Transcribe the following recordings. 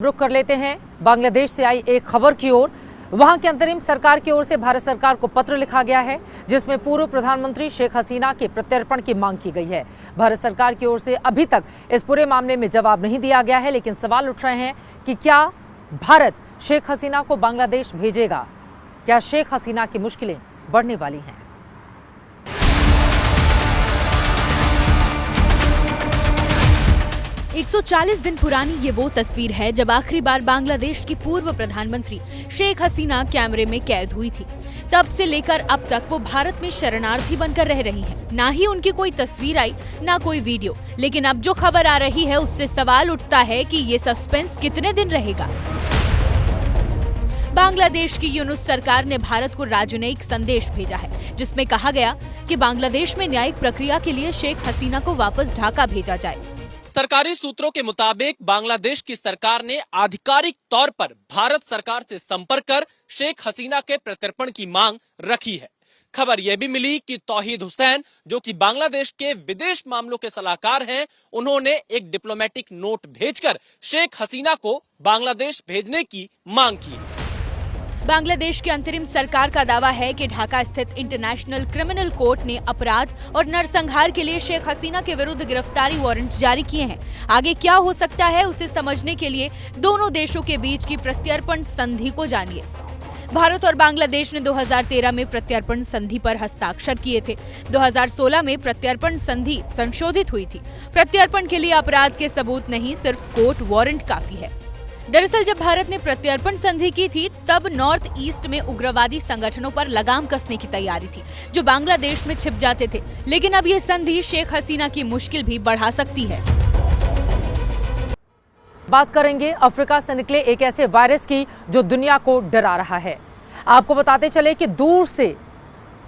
रुक कर लेते हैं बांग्लादेश से आई एक खबर की ओर। वहां के अंतरिम सरकार की ओर से भारत सरकार को पत्र लिखा गया है जिसमें पूर्व प्रधानमंत्री शेख हसीना के प्रत्यर्पण की मांग की गई है। भारत सरकार की ओर से अभी तक इस पूरे मामले में जवाब नहीं दिया गया है, लेकिन सवाल उठ रहे हैं कि क्या भारत शेख हसीना को बांग्लादेश भेजेगा? क्या शेख हसीना की मुश्किलें बढ़ने वाली हैं? 140 दिन पुरानी ये वो तस्वीर है जब आखिरी बार बांग्लादेश की पूर्व प्रधानमंत्री शेख हसीना कैमरे में कैद हुई थी। तब से लेकर अब तक वो भारत में शरणार्थी बनकर रह रही हैं। ना ही उनकी कोई तस्वीर आई, ना कोई वीडियो। लेकिन अब जो खबर आ रही है उससे सवाल उठता है कि ये सस्पेंस कितने दिन रहेगा। बांग्लादेश की यूनुस सरकार ने भारत को राजनयिक संदेश भेजा है जिसमें कहा गया कि बांग्लादेश में न्यायिक प्रक्रिया के लिए शेख हसीना को वापस ढाका भेजा जाए। सरकारी सूत्रों के मुताबिक बांग्लादेश की सरकार ने आधिकारिक तौर पर भारत सरकार से संपर्क कर शेख हसीना के प्रत्यर्पण की मांग रखी है। खबर यह भी मिली कि तौहीद हुसैन, जो कि बांग्लादेश के विदेश मामलों के सलाहकार हैं, उन्होंने एक डिप्लोमेटिक नोट भेजकर शेख हसीना को बांग्लादेश भेजने की मांग की। बांग्लादेश की अंतरिम सरकार का दावा है कि ढाका स्थित इंटरनेशनल क्रिमिनल कोर्ट ने अपराध और नरसंहार के लिए शेख हसीना के विरुद्ध गिरफ्तारी वारंट जारी किए हैं। आगे क्या हो सकता है उसे समझने के लिए दोनों देशों के बीच की प्रत्यर्पण संधि को जानिए। भारत और बांग्लादेश ने 2013 में प्रत्यर्पण संधि पर हस्ताक्षर किए थे। 2016 में प्रत्यर्पण संधि संशोधित हुई थी। प्रत्यर्पण के लिए अपराध के सबूत नहीं, सिर्फ कोर्ट वारंट काफी है। दरअसल जब भारत ने प्रत्यर्पण संधि की थी तब नॉर्थ ईस्ट में उग्रवादी संगठनों पर लगाम कसने की तैयारी थी जो बांग्लादेश में छिप जाते थे। लेकिन अब ये संधि शेख हसीना की मुश्किल भी बढ़ा सकती है। बात करेंगे अफ्रीका से निकले एक ऐसे वायरस की जो दुनिया को डरा रहा है। आपको बताते चले कि दूर से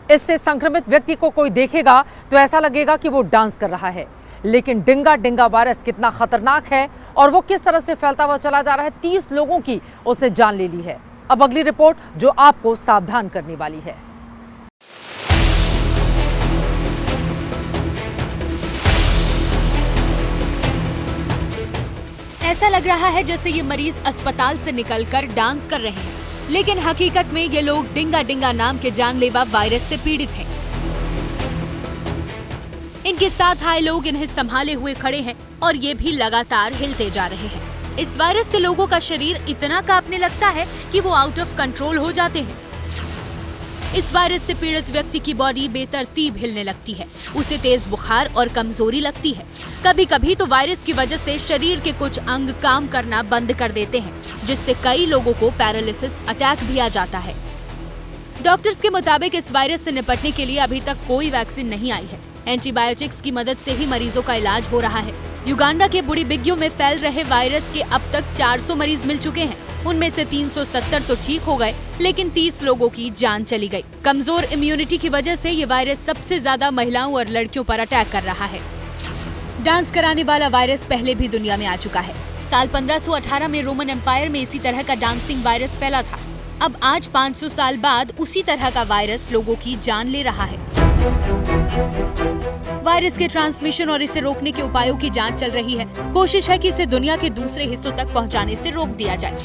इससे संक्रमित व्यक्ति को कोई देखेगा तो ऐसा लगेगा कि वो डांस कर रहा है। लेकिन डिंगा वायरस कितना खतरनाक है और वो किस तरह से फैलता हुआ चला जा रहा है, 30 लोगों की उसने जान ले ली है। अब अगली रिपोर्ट जो आपको सावधान करने वाली है। ऐसा लग रहा है जैसे ये मरीज अस्पताल से निकलकर डांस कर रहे हैं, लेकिन हकीकत में ये लोग डिंगा नाम के जानलेवा वायरस से पीड़ित हैं। इनके साथ आए लोग इन्हें संभाले हुए खड़े हैं और ये भी लगातार हिलते जा रहे हैं। इस वायरस से लोगों का शरीर इतना कांपने लगता है कि वो आउट ऑफ कंट्रोल हो जाते हैं। इस वायरस से पीड़ित व्यक्ति की बॉडी बेतरतीब हिलने लगती है, उसे तेज बुखार और कमजोरी लगती है। कभी कभी तो वायरस की वजह से शरीर के कुछ अंग काम करना बंद कर देते हैं, जिससे कई लोगों को पैरालिसिस अटैक भी आ जाता है। डॉक्टर्स के मुताबिक इस वायरस से निपटने के लिए अभी तक कोई वैक्सीन नहीं आई है। एंटीबायोटिक्स की मदद से ही मरीजों का इलाज हो रहा है। युगांडा के बुड़ी बिग्यो में फैल रहे वायरस के अब तक 400 मरीज मिल चुके हैं। उनमें से 370 तो ठीक हो गए, लेकिन 30 लोगों की जान चली गई। कमजोर इम्यूनिटी की वजह से ये वायरस सबसे ज्यादा महिलाओं और लड़कियों पर अटैक कर रहा है। डांस कराने वाला वायरस पहले भी दुनिया में आ चुका है। साल 1518 में रोमन एम्पायर में इसी तरह का डांसिंग वायरस फैला था। अब आज 500 साल बाद उसी तरह का वायरस लोगों की जान ले रहा है। वायरस के ट्रांसमिशन और इसे रोकने के उपायों की जांच चल रही है। कोशिश है कि इसे दुनिया के दूसरे हिस्सों तक पहुंचाने से रोक दिया जाए।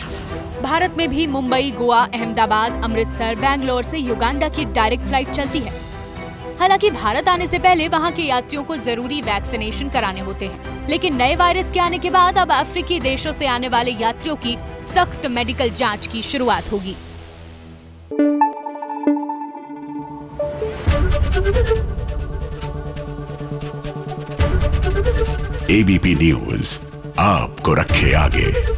भारत में भी मुंबई, गोवा, अहमदाबाद, अमृतसर, बैंगलोर से युगांडा की डायरेक्ट फ्लाइट चलती है। हालांकि भारत आने से पहले वहां के यात्रियों को जरूरी वैक्सीनेशन कराने होते हैं। लेकिन नए वायरस के आने के बाद अब अफ्रीकी देशों से आने वाले यात्रियों की सख्त मेडिकल जाँच की शुरुआत होगी। एबीपी न्यूज आपको रखे आगे।